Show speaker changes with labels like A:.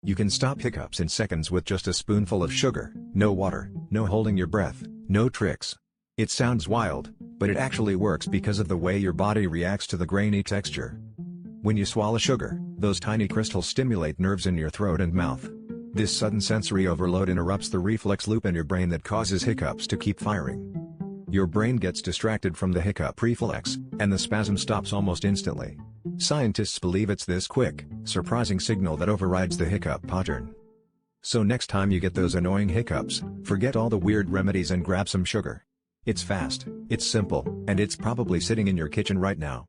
A: You can stop hiccups in seconds with just a spoonful of sugar, no water, no holding your breath, no tricks. It sounds wild, but it actually works because of the way your body reacts to the grainy texture. When you swallow sugar, those tiny crystals stimulate nerves in your throat and mouth. This sudden sensory overload interrupts the reflex loop in your brain that causes hiccups to keep firing. Your brain gets distracted from the hiccup reflex, and the spasm stops almost instantly. Scientists believe it's this quick, surprising signal that overrides the hiccup pattern. So next time you get those annoying hiccups, forget all the weird remedies and grab some sugar. It's fast, it's simple, and it's probably sitting in your kitchen right now.